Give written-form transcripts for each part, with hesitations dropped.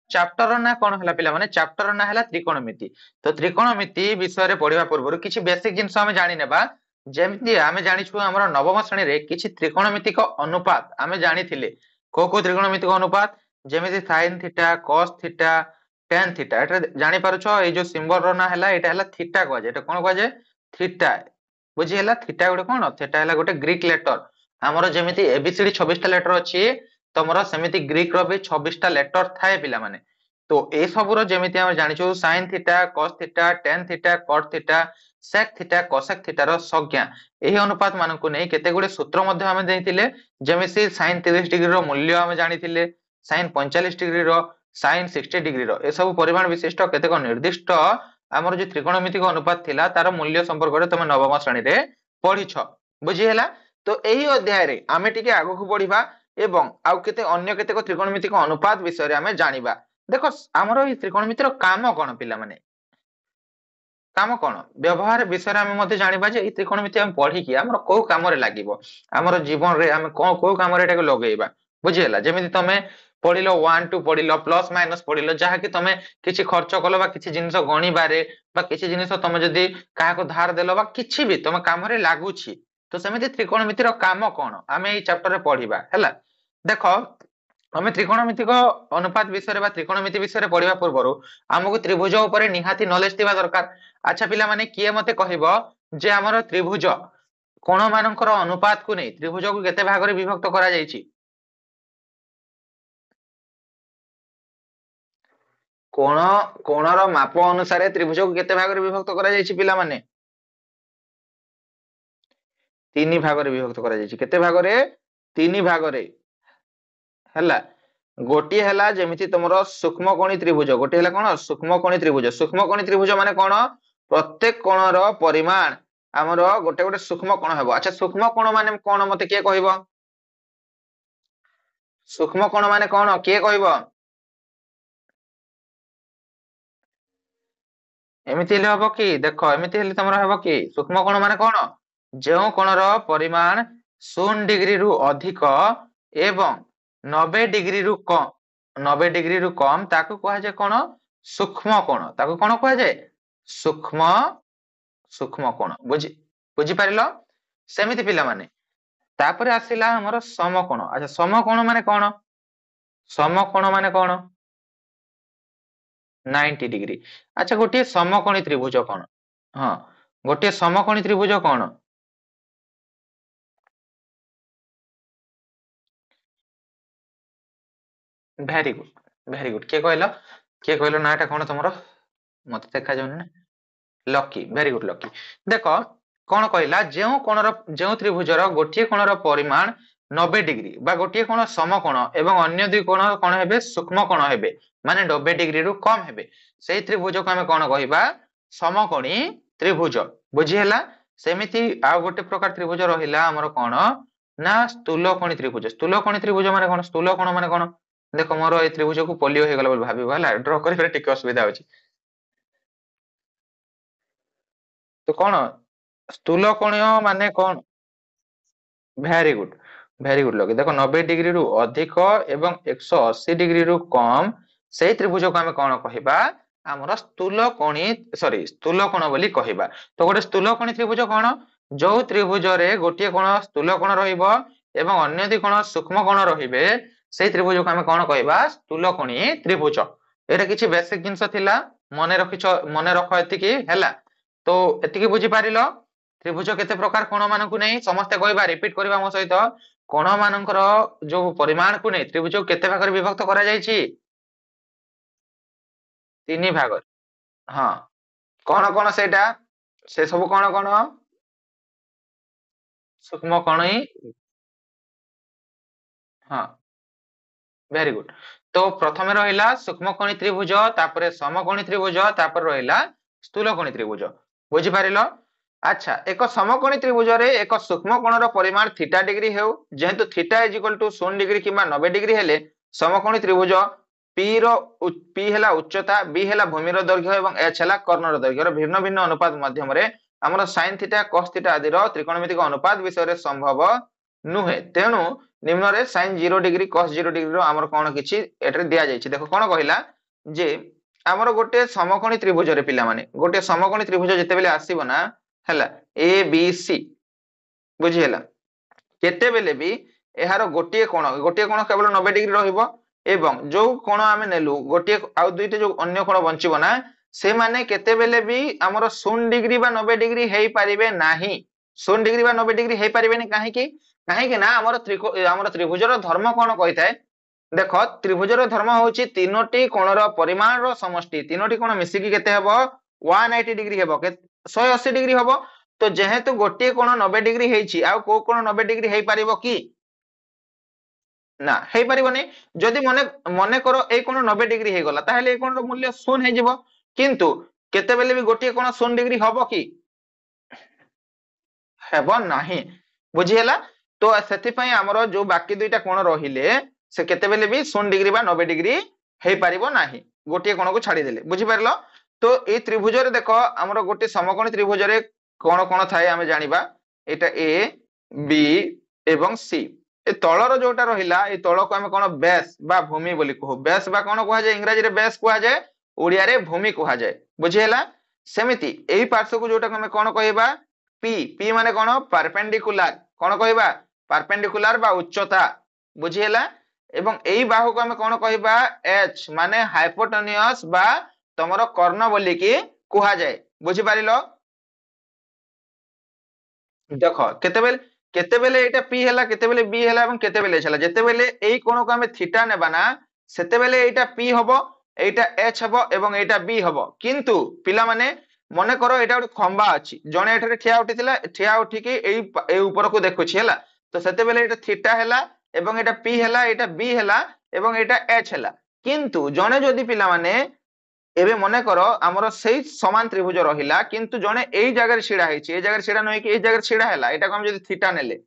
Chapter ना कौन है पिला माने चैप्टर ना है त्रिकोणमिति। तो त्रिकोणमिति विषय रे पढ़िबा पूर्व किछि बेसिक जिंस हम जानि नेबा। जेमति आमे जानिछु हमर नवम श्रेणी रे किछि त्रिकोणमितिक अनुपात आमे जानिथिले। को त्रिकोणमितिक अनुपात जेमिति sin theta cos theta tan theta एटा जानि पारुछो ए जो सिंबल रो ना हैला एटा हैला थीटा को जे एटा कोन को जे थीटा बुझी हैला। थीटा गोटे कोन थीटा हैला गोटे ग्रीक लेटर हमर जेमिति एबीसीडी 26 टा लेटर अछि तमरो सेमिति ग्रीक रो भी 26 टा लेटर थाए पिला माने। तो ए सब रो जेमिति हम जानिछु sin theta cos theta tan theta cot theta sec theta cosec theta रो संज्ञा एही अनुपात मानकु नै केते गुडे सूत्र मध्ये हम देथिले जेमिति sin 30 डिग्री रो मूल्य हम जानिथिले sin 45 डिग्री रो sin 60 डिग्री रो ए सब परिमाण विशिष्ट केते को निर्दिष्ट हमर जे त्रिकोणमितिक अनुपात थिला तार मूल्य संपर्क रे तमे नवम श्रेणी रे पढिछ बुझी हैला। तो एही अध्याय रे आमे टिके आगु को बढ़िबा एवं आउ केते अन्य केते को त्रिकोणमितिक अनुपात विषय रे आमे जानिबा। देखो हमर ई त्रिकोणमितिर काम कोन पिला माने काम कोन व्यवहार विषय रे हम मध्ये जानिबा जे ई त्रिकोणमिति हम पढी कि हमर को काम रे लागिवो हमर जीवन रे हम को काम रे एटाके लगेइबा बुझी हैला। जेमिति तमे पढिलो 1 2 पढिलो प्लस माइनस पढिलो जहा कि तमे किछि खर्च कलो बा किछि जिंस गणी बारे बा किछि जिंस तमे जदी काहा को धार देलो बा किछि भी तमे काम रे लागुछि। तो सेमिति त्रिकोणमितिर काम कोन आमे ई चैप्टर रे पढिबा हैला। देखो हमें त्रिकोणमितिक अनुपात विषय बा त्रिकोणमिति विषय पढ़िबा पूर्व हमको त्रिभुज ऊपर निहाती नॉलेज थिबा दरकार। अच्छा पिला माने किए मते कहिबो जे हमर त्रिभुज कोण मानकर अनुपात को नै त्रिभुज को केते भाग रे विभक्त करा जायछि कोण कोणर माप अनुसार त्रिभुज को केते भाग रे विभक्त करा जायछि पिला माने तीन भाग रे विभक्त करा जायछि केते भाग रे तीन भाग रे हैला। गोटी हैला जेमिति तमरो सूक्ष्मकोणी त्रिभुज गोटी हैला कोन सूक्ष्मकोणी त्रिभुज माने कोन प्रत्येक कोणर परिमाण हमरो गोटे गोटे सूक्ष्म कोण हेबो। अच्छा सूक्ष्म कोण माने कोन मते के कहिबो सूक्ष्म कोण माने कोन के कहिबो एमिति हेले हबो कि देखो एमिति हेले तमरो हेबो कि सूक्ष्म कोण माने कोन जेउ कोणर परिमाण 0 डिग्री रु अधिक एवं 90 डिग्री रु कम 90 डिग्री रु कम ताकू कहा जाय कोन सूक्ष्म कोण ताकू कोन कहा जाय सूक्ष्म सूक्ष्म कोण बुझी बुझी पारिलो। सेमिति पिला माने तापर आसिला हमर समकोण। अच्छा समकोण माने कोन समकोण माने कोन 90 डिग्री। अच्छा गोटे समकोणी त्रिभुज कोन हां गोटे समकोणी त्रिभुज कोन वेरी गुड के कहलो नाटा कोन तमरो मते देखा जाउनी ना लकी वेरी गुड लकी। देखो कोन कहला जेउ कोणर जेउ त्रिभुजर गोटे कोणर परिमाण 90 डिग्री बा गोटे कोण समकोण एवं अन्य दुई कोण कोन हेबे सूक्ष्म कोण हेबे माने 90 डिग्री रु कम हेबे सेही त्रिभुज को हम कोन कहिबा समकोणी त्रिभुज बुझी हैला। सेमिति आ गोटे प्रकार त्रिभुज रहिला हमर कोन ना स्थूलकोणी त्रिभुज माने कोन स्थूलकोण माने कोन देखो मोर ए त्रिभुज को पोलियो हे गला बोल भाबिबो हला ड्रा करिबे टिके असुविधा होची। तो कोन स्थूलकोणीय माने कोन वेरी गुड लगे देखो 90 डिग्री रु अधिक एवं 180 डिग्री रु कम सेही त्रिभुज को हम कोन कहिबा हमर स्थूलकोणी सॉरी स्थूलकोण बोली कहिबा। तो गोटे स्थूलकोणी त्रिभुज कोन जो त्रिभुज रे गोटे कोण स्थूलकोण रहिबो एवं अन्य दुई कोण सूक्ष्म कोण रहिबे सेही त्रिभुज को हम कोन कहिबा स्थूलकोणी त्रिभुज। एटा किछि बेसिक जिंस थिला मने रख एतिकी हैला। तो एतिकी बुझी पारिलो त्रिभुज केते प्रकार कोण मानकु नै समस्त कहबा रिपीट करबा मो सहित कोण मानकर जो परिमाण को नै त्रिभुज को केते भाग रे विभक्त करा जायछि तीन भाग हां कोण कोण सेटा से सब कोण कोण सूक्ष्म कोण ही हां वेरी गुड। तो प्रथमे रहिला सूक्ष्मकोणी त्रिभुज तापरे समकोणी त्रिभुज तापर रहिला स्थूलकोणी त्रिभुज बुझी पारिलो। अच्छा एक समकोणी त्रिभुज रे एक सूक्ष्म कोणर परिमाण थीटा डिग्री हेउ जेहेतु theta is equal to 0 degree किबा 90 डिग्री हेले समकोणी त्रिभुज पी हेला उच्चता बी हेला भूमिर दैर्घ्य एवं एच हेला कर्णर दैर्घ्य भिन्न भिन्न अनुपात माध्यम रे हमर sin थीटा cos थीटा आदि रो त्रिकोणमितिक अनुपात विषय रे संभव नुहे तेणु निम्न रे sin 0 डिग्री cos 0 डिग्री रो हमर कोन किछि एटरे दिया जायछि। देखो कोन कहिला जे ଆମର ଗୋଟେ ସମକୋଣୀ ତ୍ରିଭୁଜରେ ପିଲାମାନେ ଗୋଟେ ସମକୋଣୀ ତ୍ରିଭୁଜ ଯେତେବେଳେ ଆସିବ ନା ହେଲା ଏ ବି ସି ବୁଝି ହେଲା କେତେବେଳେ ବି ଏହାର ଗୋଟିଏ କୋଣ କେବଳ 90 ଡିଗ୍ରୀ ରହିବ ଏବଂ ଯୋଉ କୋଣ ଆମେ ନେଲୁ ଗୋଟିଏ ଆଉ ଦୁଇଟି ଯୋଉ ଅନ୍ୟ କୋଣ ବଞ୍ଚିବ ନା ସେମାନେ କେତେବେଳେ ବି ଆମର 0 ଡିଗ୍ରୀ ବା 90 ଡିଗ୍ରୀ ହେଇପାରିବେ ନାହିଁ 0 ଡିଗ୍ରୀ ବା 90 ଡିଗ୍ରୀ ହେଇପାରିବେନି କାହିଁକି କାହିଁକି ନା ଆମର ତ୍ରିଭୁଜର ଧର୍ମ କଣ କହିଥାଏ ଦେଖ ତ୍ରିଭୁଜର ଧର୍ମ ହଉଛି ତିନୋଟି କୋଣର ପରିମାଣର ସମଷ୍ଟି ତିନୋଟି କୋଣ ମିଶିକି କେତେ ହେବ 180 ଡିଗ୍ରୀ ହେବ 180 ଡିଗ୍ରୀ ହେବ ତ ଯେହେତୁ ଗୋଟିଏ କୋଣ 90 ଡିଗ୍ରୀ ହେଇଛି ଆଉ କୋଉ କୋଣ 90 ଡିଗ୍ରୀ ହେଇପାରିବ କି ନା ହେଇପାରିବନି ଯଦି ମନେ ମନେ କର ଏଇ କୋଣ 90 ଡିଗ୍ରୀ ହେଇଗଲା ତାହେଲେ ଏଇ କୋଣର ମୂଲ୍ୟ 0 ହେଇଯିବ କିନ୍ତୁ କେତେବେଳେ ବି ଗୋଟିଏ କୋଣ 0 ଡିଗ୍ରୀ ହବ କି ହେବ ନାହିଁ ବୁଝି ହେଲା ତ ସେଥିପାଇଁ ଆମର ଯୋଉ ବାକି ଦୁଇଟା କୋଣ ରହିଲେ ସେ କେତେବେଳେ ବି 0 ଡିଗ୍ରୀ ବା 90 ଡିଗ୍ରୀ ହେଇପାରିବ ନାହିଁ ଗୋଟିଏ କୋଣକୁ ଛାଡିଦେଲେ ବୁଝିପାରିଲ ତ ଏଇ ତ୍ରିଭୁଜରେ ଦେଖ ଆମର ଗୋଟେ ସମକୋଣୀ ତ୍ରିଭୁଜରେ କଣ କଣ ଥାଏ ଆମେ ଜାଣିବା ଏଇଟା ଏ ବି ଏବଂ ସି ଏ ତଳର ଯୋଉଟା ରହିଲା ଏ ତଳକୁ ଆମେ କଣ ବେସ୍ ବା ଭୂମି ବୋଲି କହୁ ବେସ୍ ବା କଣ କୁହାଯାଏ ଇଂରାଜୀରେ ବେସ୍ କୁହାଯାଏ ଓଡିଆରେ ଭୂମି କୁହାଯାଏ ବୁଝି ହେଲା ସେମିତି ଏଇ ପାର୍ଶ୍ୱକୁ ଯୋଉଟାକୁ ଆମେ କଣ କହିବା ପି ପି ମାନେ କଣ ପାରପେଣ୍ଡିକୁଲାର କଣ କହିବା ପାରପେଣ୍ଡିକୁଲାର ବା ଉଚ୍ଚତା ବୁଝି ହେଲା ଏବଂ ଏଇ ବାହୁକୁ ଆମେ କଣ କହିବା ଏଚ ମାନେ ହାଇପୋଟେନିୟସ ବା ତମର କର୍ଣ୍ଣ ବୋଲିକି କୁହାଯାଏ ବୁଝିପାରିଲ ଦେଖ କେତେବେଳେ କେତେବେଳେ ଏଇଟା ପି ହେଲା କେତେବେଳେ ବି ହେଲା ଏବଂ କେତେବେଳେ ଏଚ ହେଲା ଯେତେବେଳେ ଏଇ କୋଣକୁ ଆମେ ଥିଟା ନେବା ନା ସେତେବେଳେ ଏଇଟା ପି ହବ ଏଇଟା ଏଚ ହବ ଏବଂ ଏଇଟା ବି ହବ କିନ୍ତୁ ପିଲାମାନେ ମନେ କର ଏଇଟା ଗୋଟେ ଖମ୍ବା ଅଛି ଜଣେ ଏଠାରେ ଠିଆ ଉଠିକି ଏଇ ଉପରକୁ ଦେଖୁଛି ହେଲା ତ ସେତେବେଳେ ଏଇଟା ଥିଟା ହେଲା ଏବଂ ଏଇଟା ପି ହେଲା ଏଇଟା ବି ହେଲା ଏବଂ ଏଇଟା ଏଚ ହେଲା କିନ୍ତୁ ଜଣେ ଯଦି ପିଲାମାନେ ଏବେ ମନେ କର ଆମର ସେଇ ସମାନ ତ୍ରିଭୁଜ ରହିଲା କିନ୍ତୁ ଜଣେ ଏଇ ଜାଗାରେ ଛିଡା ହେଇଛି ଏଇ ଜାଗାରେ ଛିଡା ନହେଇକି ଏଇ ଜାଗାରେ ଛିଡା ହେଲା ଏଇଟାକୁ ଆମେ ଯଦି ଥିଟା ନେଲେ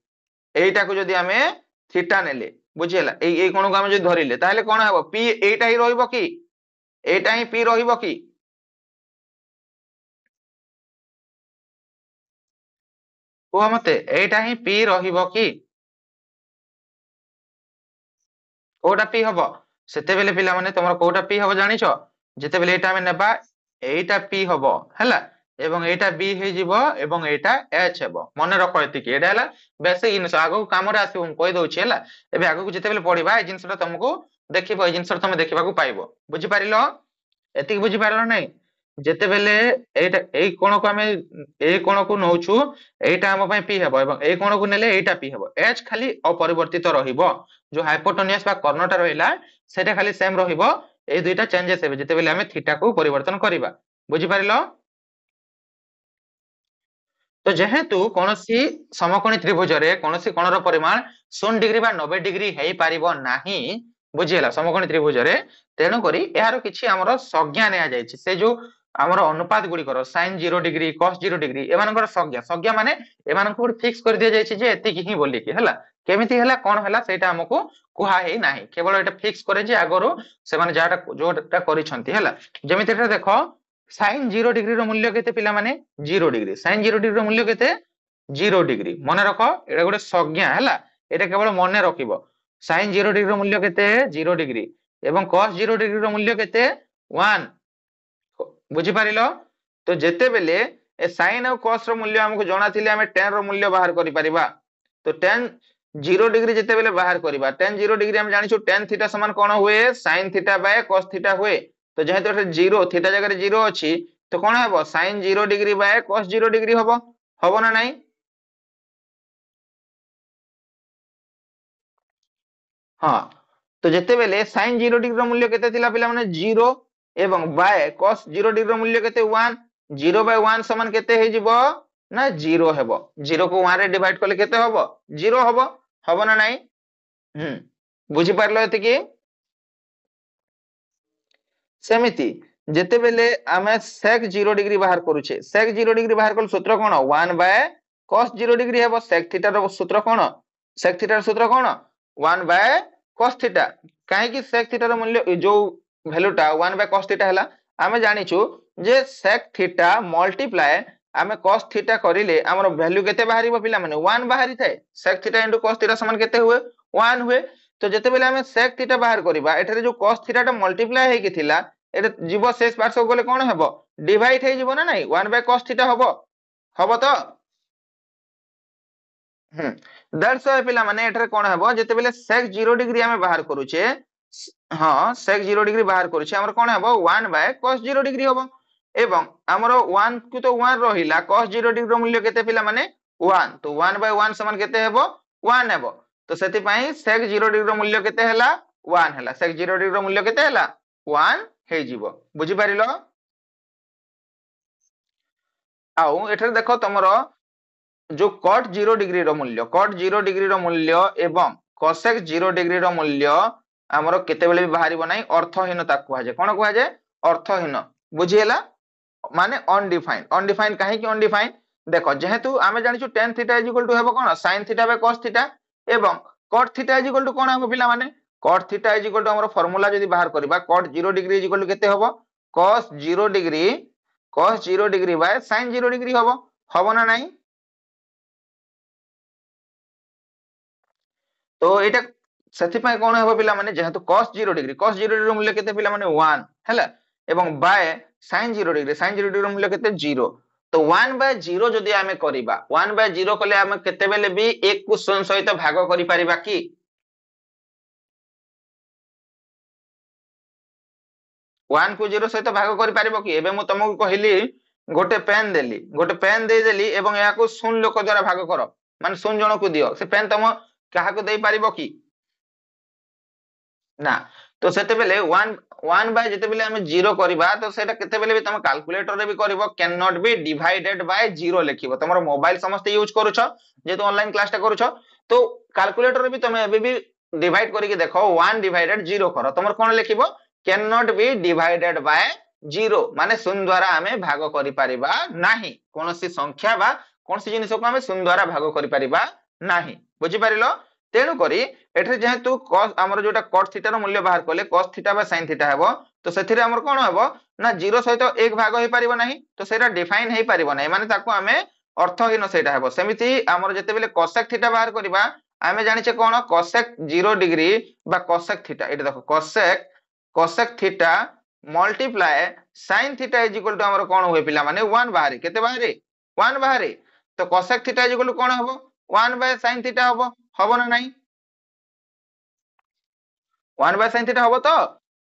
ଏଇଟାକୁ ଯଦି ଆମେ ଥିଟା ନେଲେ ବୁଝି ହେଲା ଏଇ କୋଣକୁ ଆମେ ଯଦି ଧରିଲେ ତାହେଲେ କଣ ହବ ପି ଏଇଟା ହିଁ ରହିବ କି ଏଇଟା ହିଁ ପି ରହିବ କି କୁହ ମତେ ଏଇଟା ହିଁ ପି ରହିବ କି କୋଉଟା ପି ହବ ସେତେବେଳେ ପିଲାମାନେ ତମର କୋଉଟା ପି ହବ ଜାଣିଛ ଯେତେବେଳେ ଏଇଟା ଆମେ ନେବା ଏଇଟା ପି ହବ ହେଲା ଏବଂ ଏଇଟା ବି ହେଇଯିବ ଏବଂ ଏଇଟା ଏଚ ହେବ ମନେ ରଖ ଏତିକି ଏଇଟା ହେଲା ବେସିକ ଜିନିଷ ଆଗକୁ କାମରେ ଆସିବ ମୁଁ କହିଦଉଛି ହେଲା ଏବେ ଆଗକୁ ଯେତେବେଳେ ପଢିବା ଏଇ ଜିନିଷଟା ତମକୁ ଦେଖିବ ଏଇ ଜିନିଷଟା ତମେ ଦେଖିବାକୁ ପାଇବ ବୁଝିପାରିଲ ଏତିକି ବୁଝିପାରିଲ ନାଇଁ ଯେତେବେଳେ ଏଇଟା ଏଇ କୋଣକୁ ଆମେ ଏଇ କୋଣକୁ ନଉଛୁ ଏଇଟା ଆମ ପାଇଁ ପି ହେବ ଏବଂ ଏଇ କୋଣକୁ ନେଲେ ଏଇଟା ପି ହେବ ଏଚ ଖାଲି ଅପରିବର୍ତ୍ତିତ ରହିବ ଯୋଉ ହାଇପୋଟୋନିୟସ ବା କର୍ଣ୍ଣଟା ରହିଲା ସେଇଟା ଖାଲି ସେମ ରହିବ ଏଇ ଦୁଇଟା ଚେଞ୍ଜେସ ହେବେ ଯେତେବେଳେ ଆମେ ଥିଟାକୁ ପରିବର୍ତ୍ତନ କରିବା ବୁଝିପାରିଲ ତ ଯେହେତୁ କୌଣସି ସମକୋଣୀ ତ୍ରିଭୁଜରେ କୌଣସି କୋଣର ପରିମାଣ 0 ଡିଗ୍ରୀ ବା 90 ଡିଗ୍ରୀ ହେଇପାରିବ ନାହିଁ ବୁଝିହେଲା ସମକୋଣୀ ତ୍ରିଭୁଜରେ ତେଣୁ କରି ଏହାର କିଛି ଆମର ସଂଜ୍ଞା ନିଆଯାଇଛି ସେ ଯୋଉ ଆମର ଅନୁପାତ ଗୁଡିକର ସାଇନ୍ 0 ଡିଗ୍ରୀ କସ୍ 0 ଡିଗ୍ରୀ ଏମାନଙ୍କର ସଂଜ୍ଞା ସଂଜ୍ଞା ମାନେ ଏମାନଙ୍କୁ ଗୋଟେ ଫିକ୍ସ କରି ଦିଆଯାଇଛି ଯେ ଏତିକି ହିଁ ବୋଲିକି ହେଲା କେମିତି ହେଲା କଣ ହେଲା ସେଇଟା ଆମକୁ କୁହା ହେଇ ନାହିଁ କେବଳ ଏଟା ଫିକ୍ସ કરે ଯେ ଆଗରୁ ସେମାନେ ଯାହାଟା ଯୋଉଟା କରିଛନ୍ତି ହେଲା ଯେମିତି ଏଟା ଦେଖ ସାଇନ୍ 0 ଡିଗ୍ରୀର ମୂଲ୍ୟ କେତେ ପିଲାମାନେ 0 ଡିଗ୍ରୀ ସାଇନ୍ 0 ଡିଗ୍ରୀର ମୂଲ୍ୟ କେତେ 0 ଡିଗ୍ରୀ ମନେ ରଖ ଏଟା ଗୋଟେ ସଂଜ୍ଞା ହେଲା ଏଟା କେବଳ ମନେ ରଖିବ ସାଇନ୍ 0 ଡିଗ୍ରୀର ମୂଲ୍ୟ କେତେ 0 ଡିଗ୍ରୀ ଏବଂ cos 0 ଡିଗ୍ରୀର ମୂଲ୍ୟ କେତେ 1 ବୁଝିପାରିଲ ତ ଯେତେବେଳେ ଏ ସାଇନ୍ ଆଉ cos ର ମୂଲ୍ୟ ଆମକୁ ଜଣାଥିଲେ ଆମେ tan ର ମୂଲ୍ୟ ବାହାର କରିପାରିବା ତ tan 0 ଡିଗ୍ରୀ ଯେତେବେଳେ ବାହାର କରିବା tan 0 ଡିଗ୍ରୀ ଆମେ ଜାଣିଛୁ tan θ ସମାନ କଣ ହୁଏ sin θ ବାय cos θ ହୁଏ ତ ଯେହେତୁ ଏଠି 0 θ ଜାଗାରେ 0 ଅଛି ତ କଣ ହେବ sin 0 ଡିଗ୍ରୀ ବାय cos 0 ଡିଗ୍ରୀ ହବ ହବ ନା ନାହିଁ ହଁ ତ ଯେତେବେଳେ sin 0 ଡିଗ୍ରୀର ମୂଲ୍ୟ କେତେ ଥିଲା ପିଲାମାନେ 0 ଏବଂ ବାय cos 0 ଡିଗ୍ରୀର ମୂଲ୍ୟ କେତେ 1 0 ବାय 1 ସମାନ କେତେ ହେଇଯିବ ନା 0 ହେବ 0 କୁ 1 ରେ ଡିଭାଇଡ କଲେ କେତେ ହବ 0 ହବ ହବ ନା ନାହିଁ ହୁଁ ବୁଝିପାରିଲ ଏତିକି ସେମିତି ଯେତେବେଳେ ଆମେ sec 0 ଡିଗ୍ରୀ ବାହାର କରୁଛେ sec 0 ଡିଗ୍ରୀ ବାହାର କଲେ ସୂତ୍ର କଣ 1 ବାय cos 0 ଡିଗ୍ରୀ ହେବ sec θ ର ସୂତ୍ର କଣ sec θ ର ସୂତ୍ର କଣ 1 ବାय cos θ କାହିଁକି sec θ ର ମୂଲ୍ୟ ଯୋଉ ଭ୍ୟାଲୁଟା 1 ବାय cos θ ହେଲା ଆମେ ଜାଣିଛୁ ଯେ sec θ ମଲ୍ଟିପ୍ଲାଏ ଆମେ cos θ କରିଲେ ଆମର ଭ୍ୟାଲୁ କେତେ ବାହାରିବ ପିଲାମାନେ 1 ବାହାରିଥାଏ sec θ into cos θ ସମାନ କେତେ ହୁଏ 1 ହୁଏ ତ ଯେତେବେଳେ ଆମେ sec θ ବାହାର କରିବା ଏଠାରେ ଯୋଉ cos θ ଟା ମଲ୍ଟିପ୍ଲାଏ ହେଇକି ଥିଲା এটা জীব শেষ পার্শ্বକୁ গଲେ କଣ ହେବ ডিভাইড ହେଇଯିବ ନା ନାଇଁ 1/cos θ ହବ ତ। ଦ୍ୟାଟ୍ସ ୱାଇ ପିଲାମାନେ ଏଠାରେ କଣ ହେବ ଯେତେବେଳେ sec 0 ଡିଗ୍ରୀ ଆମେ ବାହାର କରୁଛେ, ହଁ sec 0 ଡିଗ୍ରୀ ବାହାର କରୁଛେ ଆମର କଣ ହେବ 1/cos 0 ଡିଗ୍ରୀ ହବ। ଏବଂ ଆମର 1 କୁ ତ 1 ରହିଲା, cos 0 ଡିଗ୍ରୀ ର ମୂଲ୍ୟ କେତେ ପିଲାମାନେ 1, ତ 1/1 ସମାନ କେତେ ହେବ 1 ହେବ। ତ ସେଥିପାଇଁ sec 0 ଡିଗ୍ରୀ ର ମୂଲ୍ୟ କେତେ ହେଲା 1 ହେଲା, sec 0 ଡିଗ୍ରୀ ର ମୂଲ୍ୟ କେତେ ହେଲା 1 ହେଇଯିବ। ବୁଝିପାରିଲ? ଆଉ ଏଠାରେ ଦେଖ ତମର जो cot 0 डिग्री रो मूल्य, cot 0 डिग्री रो मूल्य एवं cosec 0 डिग्री रो मूल्य हमरो केतेबेले भी बाहरिबो नाही, अर्थहीन ताकु कुहा कोन कुहा जाय अर्थहीन। बुझिहेला माने अनडिफाइंड। अनडिफाइंड काहे कि अनडिफाइंड देखो जेहेतु आमे जानिछु tan theta is equal to हेबो कोन sin theta by cos theta एवं cot theta is equal to कोन हेबो पिला माने cot theta is equal to हमरो फार्मूला जदी बाहर करबा cot 0 degree is equal to केते हेबो cos 0 degree by sin 0 degree हेबो हेबो ना नाही। तो एटा ସେଥିପାଇଁ କଣ ହେବ ପିଲା ମାନେ ଯେହେତୁ cos 0 डिग्री ର ମୂଲ୍ୟ କେତେ ପିଲା ମାନେ 1 ହେଲା ଏବଂ ବାय sin 0 डिग्री ର ମୂଲ୍ୟ କେତେ 0। ତ 1/0 ଯଦି ଆମେ କରିବା 1/0 କଲେ ଆମେ କେତେବେଲେ ବି 1 କୁ 0 ସହିତ ଭାଗ କରି ପାରିବା କି 1 କୁ 0 ସହିତ ଭାଗ କରି ପାରିବ କି? ଏବେ ମୁଁ ତମକୁ କହିଲି ଗୋଟେ ପେନ୍ ଦେଇଦେଲି ଏବଂ ଏହାକୁ 0 ଲୋକ ଦ୍ୱାରା ଭାଗ କର, ମାନେ 0 ଜଣକୁ ଦିଅ, ସେ ପେନ୍ ତମ କାହାକୁ ଦେଇ ପାରିବ କି ନା। ତ ସେତେବେଲେ 1 ବାय ଯେତେବେଲେ ଆମେ 0 କରିବା ତ ସେଟା କେତେବେଲେ ବି ତମ କ୍ୟାଲକୁଲେଟର ରେ ବି କରିବ can not be divided bye 0 ଲେଖିବ। ତମର ମୋବାଇଲ ସମସ୍ତେ ୟୁଜ କରୁଛ ଯେହେତୁ ଅନଲାइन କ୍ଲାସ ଟା କରୁଛ, ତ କ୍ୟାଲକୁଲେଟର ରେ ବି ତମେ ଏବେ ବି डिवाइड କରିକି ଦେଖ 1 डिवाइडेड 0 କର, ତମର କଣ ଲେଖିବ can not be divided bye 0 ମାନେ 0 ଦ୍ୱାରା ଆମେ ଭାଗ କରି ପାରିବା ନାହିଁ, କୌଣସି ସଂଖ୍ୟା ବା କୌଣସି ଜିନିଷକୁ ଆମେ 0 ଦ୍ୱାରା ଭାଗ କରି ପାରିବା ନାହିଁ। ବୁଝି ପାରିଲ? ତେଣୁ କରି एठे जेहेतु cos हमर जोटा cot थीटा रो मूल्य बाहर करले cos थीटा बा sin थीटा हेबो, तो सेथिरे हमर कोन हेबो ना 0 सहित 1 भाग होई परिबो नाही, तो सेटा डिफाइन हेई परिबो नाही, माने ताको हमें अर्थहीन सेटा हेबो। सेमिति हमर जेतेबेले cosec थीटा बाहर करिबा आमे जानिचे कोन cosec 0 डिग्री बा cosec थीटा, एटा देखो cosec theta multiply sin theta is equal to हमर कोन होय पिला माने 1 बाहरी केते बाहरी 1 बाहरी, तो cosec theta is equal to कोन हेबो 1 बाय sin थीटा हेबो, हेबो ना नाही 1 बाय sin थीटा हबो तो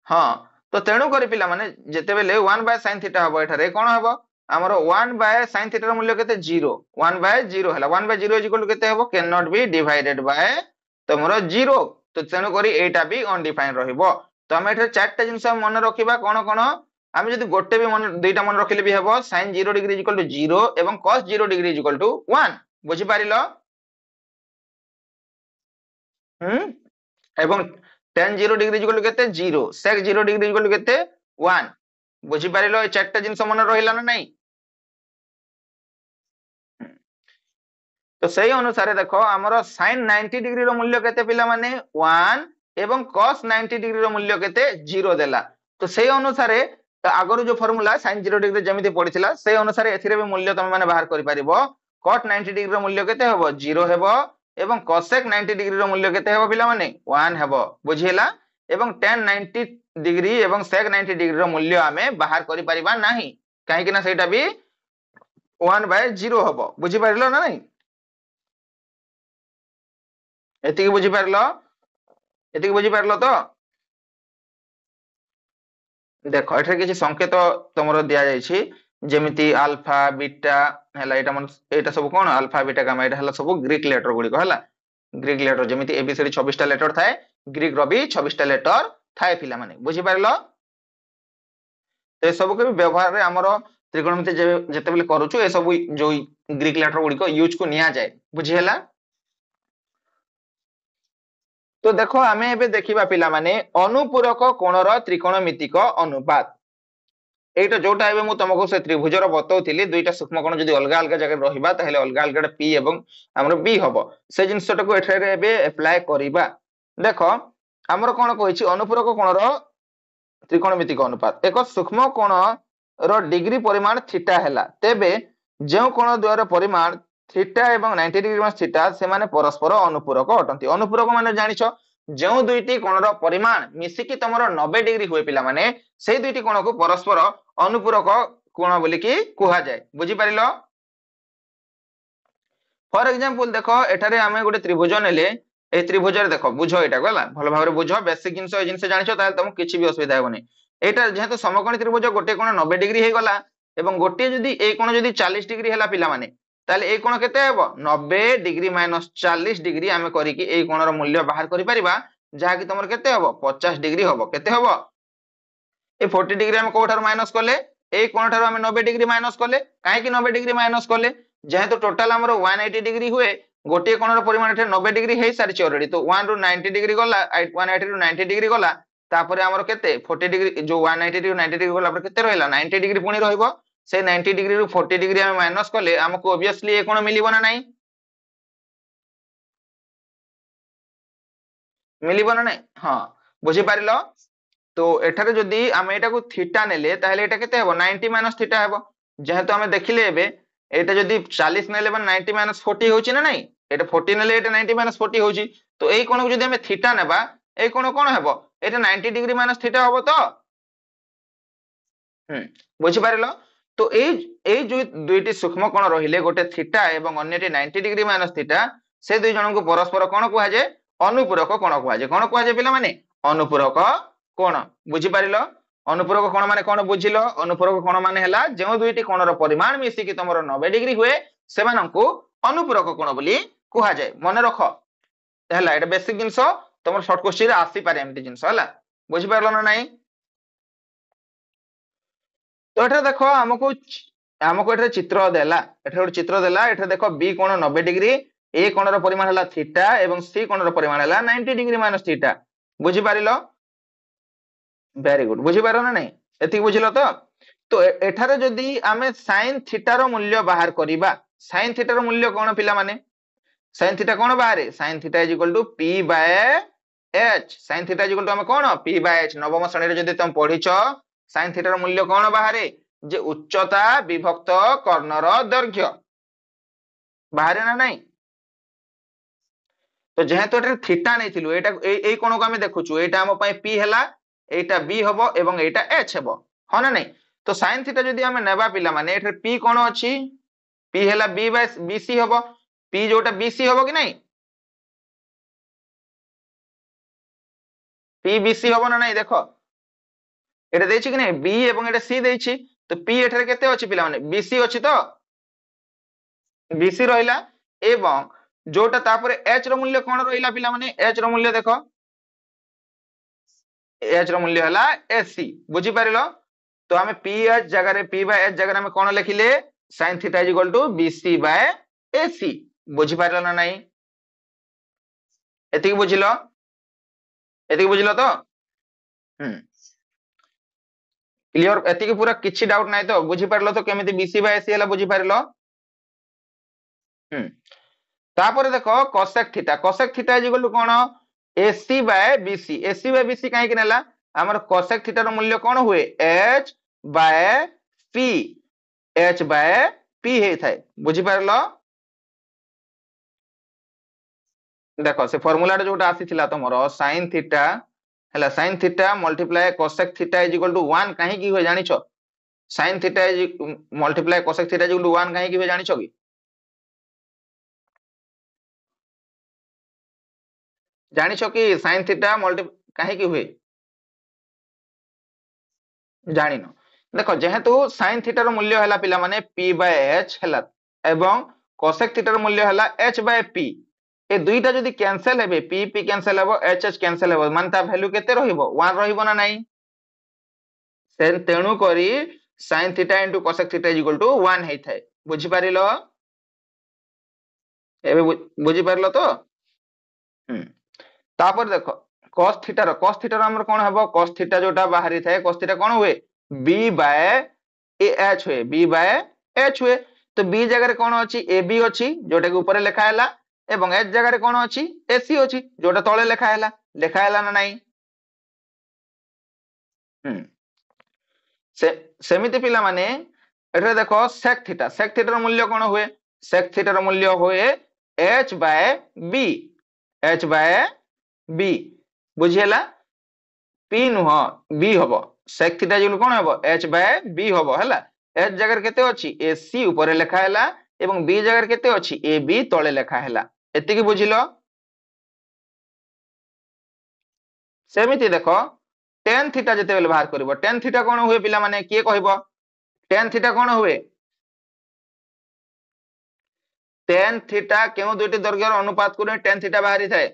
हाँ। तो तेणु करी पिला माने जेतेबेले 1 बाय sin थीटा हबो एठारे कोन हबो हमरो 1 बाय sin थीटा रो मूल्य केते 0, 1 बाय 0 हला 1 बाय 0 इज इक्वल टू केते हबो can not be divided by तमरो 0। तो तेणु करी एटा भी अनडिफाइंड रहिबो। तो हम एठारे चारटा जिंस मन रखिबा कोन कोन हम जदी गोटे भी मन दुईटा मन रखिले भी हबो sin 0 degree is equal to 0 एवं cos 0 degree is equal to 1। बुझि पारिलो? एवं tan 0 डिग्री इक्वल टू केते 0 sec 0 डिग्री इक्वल टू केते 1। बुझी पारिलो ए चारटा जिंस मन रहिला ना नहीं? तो सही अनुसार देखो हमरो sin 90 डिग्री रो मूल्य केते पिला माने 1 एवं cos 90 डिग्री रो मूल्य केते 0 देला। तो सही अनुसार तो आगरु जो फार्मूला sin 0 डिग्री जेमिति पडिथिला सही अनुसार एथिरे भी मूल्य तमे माने बाहर करि परिबो। cot 90 डिग्री रो मूल्य केते हबो 0 हेबो एवं cosec 90 डिग्री रो मूल्य केते हेबो पिला माने 1 हेबो। बुझिहेला? एवं tan 90 डिग्री एवं sec 90 डिग्री रो मूल्य आमे बाहर करि परिबा नाही, काहे कि ना सेटा भी 1/0 हबो। बुझि पारिलो ना नहीं? एतिकी बुझी पारलो? एतिकी बुझी पारलो तो देखो एठारे किछि संकेत तमरो दिया जायछि जेमिति अल्फा बीटा हला एटा सब कोन अल्फा बीटा गामा एटा हला सब ग्रीक लेटर गुडी को हला ग्रीक लेटर जेमिति एबीसीडी 26 टा लेटर थाए ग्रीक रो भी 26 टा लेटर थाए पिला माने बुझी पारलो। तो ए सब के भी व्यवहार रे हमरो त्रिकोणमिति जेतेबेले करूछु ए सब जो ग्रीक लेटर गुडी को यूज को निया जाय। बुझी हला? तो देखो आमे एबे देखिबा पिला माने अनुपूरक कोणर त्रिकोणमितिक अनुपात। एटा जोटा एबे मु तुमको से त्रिभुजर बतौथिली दुईटा सूक्ष्म कोण जदी अलगा अलगा जगह रहिबा ताहेले अलगा अलगा पी एवं हमर बी हबो से जिंसटको एठारे एबे अप्लाई करिबा। देखो हमर कोण कहिछि अनुपूरक कोणर त्रिकोणमितिक अनुपात एक सूक्ष्म कोण रो डिग्री परिमाण थीटा हैला तेबे जेउ कोण द्वारा परिमाण थीटा एवं 90 डिग्री मास थीटा से माने परस्पर अनुपूरक अटंती। अनुपूरक माने जानिछो जो दुईटी कोणर परिमाण मिसिकी तुम 90 डिग्री हुए पिला माने से दुईटी कोण को परस्पर अनुपूरक कोण बोलिकी कुहा जाए बुझी पारिलो। फॉर एग्जांपल देखो एठारे आमे गोटे त्रिभुज नेले ए त्रिभुज रे देखो बुझो एटा गला भलो भाबरे बुझो बेसिक जिंस ए जिंस जानिछो ताले तुम किछि भी असुविधा हेबोनी। एटा जेहेतु समकोणी त्रिभुज गोटे कोण 90 डिग्री हे गला एवं गोटे जदी ए कोण जदी 40 डिग्री हैला पिला माने ताले ए कोण केते हेबो 90 डिग्री माइनस 40 डिग्री आमे करिकि ए कोणर मूल्य बाहर करि परिबा जहा कि तुमर केते हेबो 50 डिग्री हेबो केते हेबो ए 40 डिग्री आमे कोठार माइनस करले ए कोण ठार आमे 90 डिग्री माइनस करले काहे कि 90 डिग्री माइनस करले जेहेतु टोटल हमर 180 डिग्री हुए गोटे कोणर परिमाण एठे 90 डिग्री हे सारी ऑलरेडी तो 1 रु 90 डिग्री गला 180 रु 90 डिग्री गला तापरे हमर केते 40 डिग्री जो 180 रु 90 डिग्री गला पर केते रहला 90 डिग्री पुनी रहइबो से 90 डिग्री रु 40 डिग्री आमे माइनस करले हमको ऑब्वियसली ए कोण मिलिबो ना नाही मिलिबो ना नाही हां बुझी पारिलो। तो एठारे जदी आमे एटा को थीटा नेले ताहले एटा केते हेबो 90 माइनस थीटा हेबो जेहेतु आमे देखिले एबे एटा जदी 40 नेले 90 माइनस 40 होची ना नाही एटा 40 नेले एटा 90 माइनस 40 होची तो एई कोण को जदी आमे थीटा नेबा एई कोण कोन हेबो एटा 90 डिग्री माइनस थीटा हेबो तो बुझी पारिलो। तो एई जो दुईटी सूक्ष्म कोण रहिले गोटे थीटा एवं अन्यटी 90 डिग्री माइनस थीटा से दुई जन को परस्पर कोण कुहा जाय अनुपूरक कोण कुहा जाय पिला माने अनुपूरक कोण बुझी पारिलो। अनुपूरक कोण माने कोण बुझिलो अनुपूरक कोण माने हला जो दुईटी कोणर परिमाण मिसी कि तमरो 90 डिग्री हुए सेमानंकु अनुपूरक कोण बोली कुहा जाय मने रखो हला एटा बेसिक जिंस तमर शॉर्ट क्वेश्चन रे आसी पारे एमटी जिंस हला बुझी पारलो ना नाही। तो एटा देखो हमको हमको एटा चित्र देला एटा गोटे चित्र देला एटा देखो बी कोण 90 डिग्री ए कोणर परिमाण हला थीटा एवं सी कोणर परिमाण हला 90 डिग्री माइनस थीटा बुझी पारिलो वेरी गुड बुझी पारो ना नहीं एति बुझिलो तो एठारे जदी आमे sin थीटा रो मूल्य बाहर करिबा sin थीटा रो मूल्य कोन पिला माने sin थीटा कोन बाहरे sin theta is equal to p by h sin theta is equal to आमे कोन p बाय h नवम श्रेणी रे जदी तुम पढिचो sin थीटा रो मूल्य कोन बाहरे जे उच्चता विभक्त कर्णर दैर्घ्य बाहरे ना नहीं। तो जेहेतु एटा थीटा नै थिलु एटा एई कोन को आमे देखुछु एटा हम पई p हला एटा b हबो एवं एटा h हबो ह ना नहीं। तो sin थीटा जदी हमें नेबा पिला माने एठे p कोन अछि p हला b बाय bc हबो p जोटा bc हबो कि नहीं p bc हबो ना नहीं देखो एटा देछि कि नहीं b एवं एटा c देछि तो p एठे केते अछि पिला माने bc अछि तो bc रहिला एवं जोटा तापरे h रो मूल्य कोन रहिला पिला माने h रो मूल्य देखो h रो मूल्य हला ac बुझी पारिलो। तो हमें ph जगह रे p बाय h जगह रे हमें कोन लिखिले sin theta is equal to bc by ac बुझी पारिलो ना नहीं एतिक बुझिलो तो क्लियर एतिक पूरा किछि डाउट नाही तो बुझी पारिलो तो केमिति bc बाय ac हला बुझी पारिलो। तापर देखो cosec theta is equal to कोन AC बाय BC काहे कि नेला हमर cosec थीटा रो मूल्य कोन हुए H बाय P हे थाए बुझी पारलो देखो से फार्मूला रे जोटा आसीथिला तमरो sin थीटा हला sin theta multiply cosec theta is equal to 1 काहे कि होय जानिछो sin theta is multiply cosec theta is equal to 1 काहे कि होय जानिछो कि जानिछो कि sin थीटा मल्टी काहे कि हुए जानिनो देखो जेहेतु sin थीटा रो मूल्य हला पिला माने p बाय h हला एवं cosec थीटा रो मूल्य हला h बाय p ए दुईटा जदी कैंसिल हेबे p कैंसिल हेबो h कैंसिल हेबो मान ता वैल्यू केते रहिबो 1 रहिबो ना नाही सेन तेणु करी sin theta into cosec theta is equal to 1 हे थाए बुझी पारिलो एबे बुझी पारलो तो तापर देखो cos थीटा रो हमर कोन हबो cos थीटा जोटा बाहरी थाए cos थीटा कोन हुए b बाय h हुए b बाय h हुए तो b जगह रे कोन अछि ab अछि जोटा के ऊपर लिखा हैला एवं h जगह रे कोन अछि ac अछि जोटा तळे लिखा हैला ना नाही से सेमिति पिला माने एठे देखो sec थीटा रो मूल्य कोन हुए sec थीटा रो मूल्य हुए h बाय b बी बुझीला पी नुह बी हबो sec थीटा इक्वल कोन हबो h बाय b हबो हला h जगह केते अछि ac ऊपर लेखा हैला एवं b जगह केते अछि ab तळे लेखा हैला एति की बुझिलो सेमिति देखो tan थीटा जते बेले बाहर करबो tan थीटा कोन हुए पिला माने किए कहबो tan थीटा कोन हुए tan थीटा केउ दुइटी दैर्घ्यर अनुपात को tan थीटा बाहरी थाए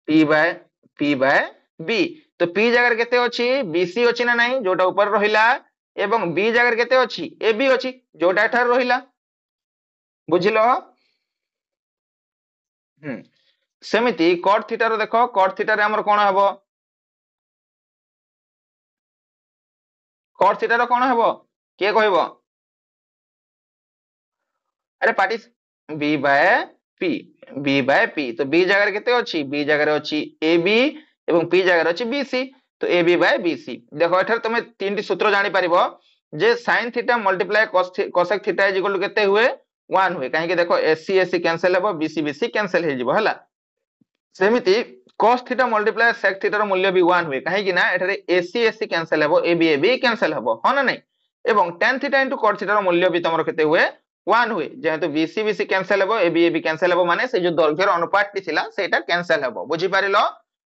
p बाय b तो p जगह केते अछि bc अछि ना नहीं जोटा ऊपर रहिला एवं b जगह केते अछि ab अछि जोटा एठार रहिला बुझिलो सेमिति cot थीटा रो देखो cot थीटा रे हमर कोन हबो cot थीटा रो कोन हबो के कहबो अरे party b by p b by p तो b जगह केते अछि b जगह अछि ab एवं p जगह अछि bc तो ab बाय bc देखो एठार तमे तीनटी सूत्र जानि परिबो जे sin theta multiply cosec theta is equal to केते हुए 1 हुए काहे कि देखो ac ac कैंसिल हेबो bc bc कैंसिल हे जिवो हला सेमिति cos theta multiply sec theta रो मूल्य भी 1 हुए काहे कि ना एठारे ac ac कैंसिल हेबो ab ab कैंसिल हेबो ह ना नहीं एवं tan theta into cot theta रो मूल्य भी तमरो केते हुए 1 हुए जेहेतु bc bc कैंसिल हेबो ab ab कैंसिल हेबो माने से जो दैर्घ्यर अनुपात टी थिला सेटा कैंसिल हेबो बुझी पारिलो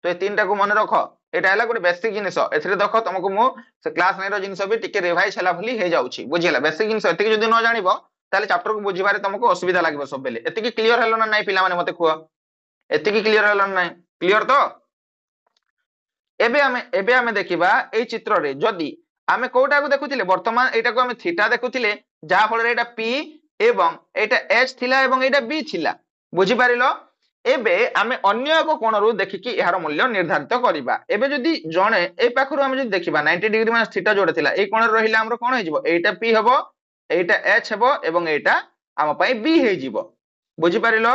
तो ए तीनटा को मन रखो एटा हला गोटे बेसिक जिनिस एथरे देखो तुमको मु से क्लास 9 रो जिनिस भी टिके रिवाइज हला भली हे जाउची बुझिला बेसिक जिनिस एतिके जदी न जानिबो ताले चैप्टर को बुझिबारे तुमको असुविधा लागबो सब बेले एतिके क्लियर हलो ना नाही पिला माने मते कुआ एतिके क्लियर हलो ना नाही क्लियर तो एबे आमे देखिबा एई चित्र रे जदी आमे कोटा को देखुतिले वर्तमान एटा को आमे थीटा देखुतिले जा फल रे एटा p एवं एटा h थिला एवं एटा b थिला बुझी पारिलो एबे आमे अन्य एक कोण रु देखिकी एहार मूल्य निर्धारित करिबा एबे जदी जणे ए पाखरु आमे जदी देखिबा 90 डिग्री माइनस थीटा जोडे थिला ए कोण रहिला हमरो कोन हे जिवो एटा p हबो एटा h हबो एवं एटा आम पई b हे जिवो बुझी पारिलो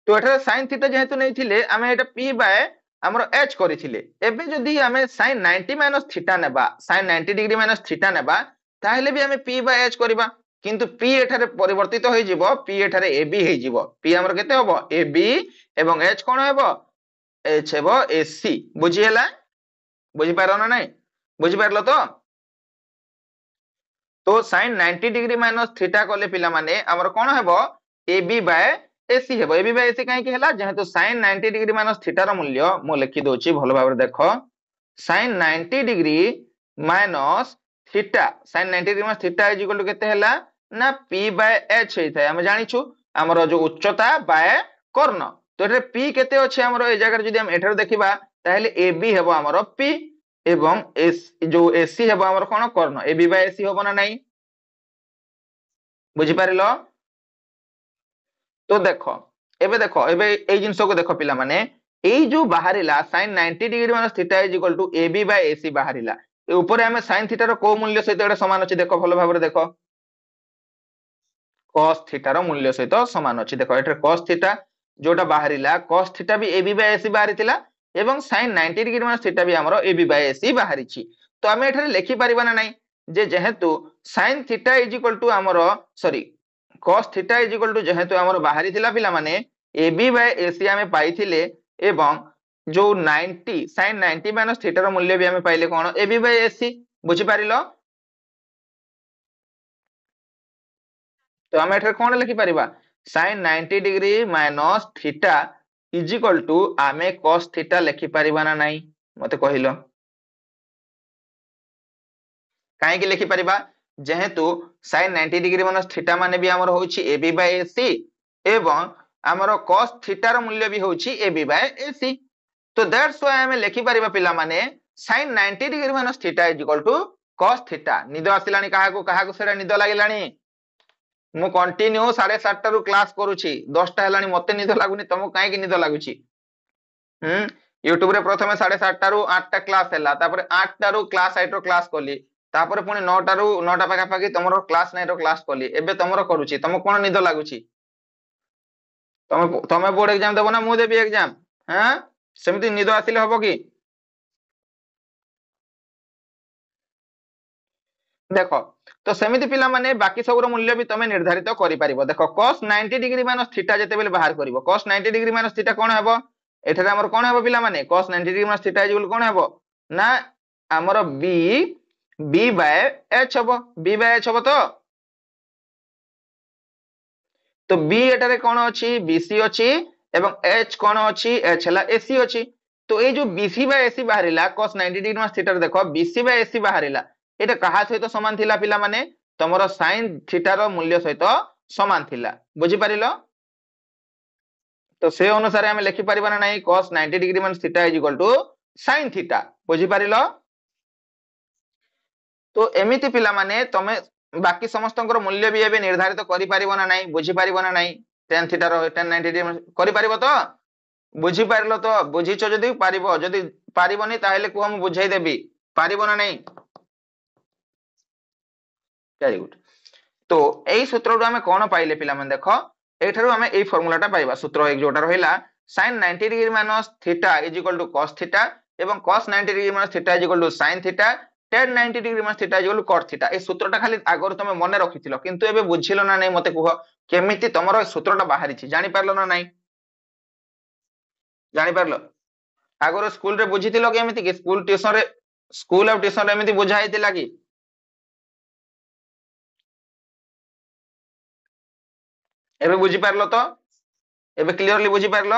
तो एठारे sin थीटा जेहेतु नै थिले आमे एटा p बाय हमरो h करिथिले एबे जदी आमे sin 90 माइनस थीटा नेबा sin 90 डिग्री माइनस थीटा नेबा ताहेले भी आमे p बाय h करिबा किंतु p एठारे परिवर्तित होई जिवो p एठारे ab हे जिवो p हमरो केते होबो ab एवं h कोन हेबो h हेबो ac बुझी हला बुझी पारो ना नै बुझी पारलो तो sin 90 डिग्री माइनस थीटा कले पिला माने हमर कोन हेबो ab बाय ac हेबो ab बाय ac काहे कि हला जेहेतु sin 90 डिग्री माइनस थीटा रो मूल्य मो लिखि दोची भलो भाबरे देखो sin 90 degree minus theta sin 90 degree minus theta is equal to केते हला ना p बाय h हे थाय हम जानि छु हमर जो उच्चता बाय कर्ण तो एठे p केते अछि हमर ए जगह जदी हम एठर देखिबा ताहेले ab हेबो हमर p एवं s जो ac हेबो हमर कोन कर्ण ab बाय ac होबो ना नाही बुझी पारिलो तो देखो एबे एई जिंस को देखो पिला माने एई जो बाहरिला sin 90 degree minus theta is equal to ab by ac बाहरिला ए ऊपर हमें sin थीटा रो को मूल्य सहित एटा समान अछि देखो भलो भाबरे देखो cos थीटा रो मूल्य सहित समान अछि देखो एटा cos थीटा जोटा बाहरिला cos थीटा भी ab बाय ac बाहरितिला एवं sin 90 डिग्री माइनस थीटा भी हमरो ab बाय ac बाहरिछि तो हमें एठारे लिखि परिबा ना नाही जे जेहेतु sin theta is equal to हमरो sorry cos theta is equal to जेहेतु हमर बाहरी थिला पिला माने ab बाय ac हमें पाइथिले एवं जो 90 sin 90 माइनस थीटा रो मूल्य भी हमें पाइले कोन ab बाय ac बुझी पारिलो तो हम एठरे कोन लिखि परिबा sin 90 degree minus theta is equal to आमे cos थीटा लिखि परिबा ना नाही मते कहिलो काहे कि लिखि परिबा जेहेतु sin 90 डिग्री माइनस थीटा माने भी हमर होछि ab बाय ac एवं हमर cos थीटा रो मूल्य भी होछि ab बाय ac तो दैट्स व्हाई हमें लिखि परिबा पिला माने sin 90 degree minus theta is equal to cos theta निदो आसिलानी काहा को सेरा निदो लागिलानी मु कंटिन्यू 7:30 रु क्लास करूची 10टा हेलानी मते निदो लागुनी तमो काहे कि निदो लागुची यूट्यूब रे प्रथमे 7:30 रु 8टा क्लास हैला तापर 8टा रु क्लास 8 रो क्लास कोली तापर पुनी 9टा रु 9टा पाखा पाखी तमरो क्लास 9 रो क्लास कोली एबे तमरो करूची तमो कोन निदो लागुची तमे बोर्ड एग्जाम देबो ना मु देबी एग्जाम हां सेमति निदो आसिले हबो की देखो तो सेमिति पिला माने बाकी सबर मूल्य भी तमे निर्धारित करि परिबो। देखो cos 90 डिग्री माइनस थीटा जेतेबेले बाहर करिवो, cos 90 डिग्री माइनस थीटा कोन हेबो, एठारे हमर कोन हेबो पिला माने cos 90 degree minus theta equal कोन हेबो ना हमर b बाय h हेबो, b बाय h हेबो। तो b एटारे कोन अछि bc अछि एवं h कोन अछि h हला ac अछि। तो ए जो bc बाय ac बाहरिला cos 90 डिग्री माइनस थीटा देखो bc बाय ac बाहरिला, एटा कहा सहित समान थिला पिला माने तमरो sin थीटा रो मूल्य सहित समान थिला, बुझी परिलो। तो से अनुसार हमें लिखि परिबा ना नहीं cos 90 degree minus theta is equal to sin theta, बुझी परिलो। तो एमिति पिला माने तमे बाकी समस्तଙ୍କର मूल्य भी ଏବେ ନିର୍ଦ୍ଧାରିତ କରିପାରିବ ନା ନାହିଁ, ବୁଝିପାରିବ ନା ନାହିଁ। tan थीटा ର tan 90 डिग्री କରିପାରିବ ତ, ବୁଝିପାରିଲ ତ, ବୁଝିଛ ଯଦି ପାରିବ, ଯଦି ପାରିବନି ତାହେଲେ କୁହ ମୁଁ ବୁଝେଇ ଦେବି, ପାରିବ ନା ନାହିଁ। Very good. तो एई सूत्रରୁ ଆମେ କଣ ପାଇଲେ ପିଲାମାନେ ଦେଖ, ଏଇଠାରୁ ଆମେ ଏଇ ଫର୍ମୁଲାଟା ପାଇବା, सूत्र एक जोटा ରହିଲା sin 90 degree minus theta is equal to cos theta एवं cos 90 degree minus theta is equal to sin theta, tan 90 degree minus theta is equal to cot theta. এই सूत्रটা খালি আগରୁ ତମେ ମନେ ରଖିଥିଲ, କିନ୍ତୁ ଏବେ ବୁଝିଲ ନା ନାହିଁ ମତେ କୁହ, କେମିତି ତମର এই सूत्रଟା ବାହାରିଛି ଜାଣି ପାରିଲ ନା ନାହିଁ, ଜାଣି ପାରିଲ। আগରୁ ସ୍କୁଲ ରେ ବୁଝିଥିଲ କି ଏମିତି କି ସ୍କୁଲ ଟ୍ୟୁସନ ରେ, ସ୍କୁଲ ଆଉ ଟ୍ୟୁସନ ରେ ଏମିତି ବୁଝା ହେଇଥିଲା କି? ଏବେ ବୁଝି ପାରିଲ ତ, ଏବେ କ୍ଲିୟରଲି ବୁଝି ପାରିଲ।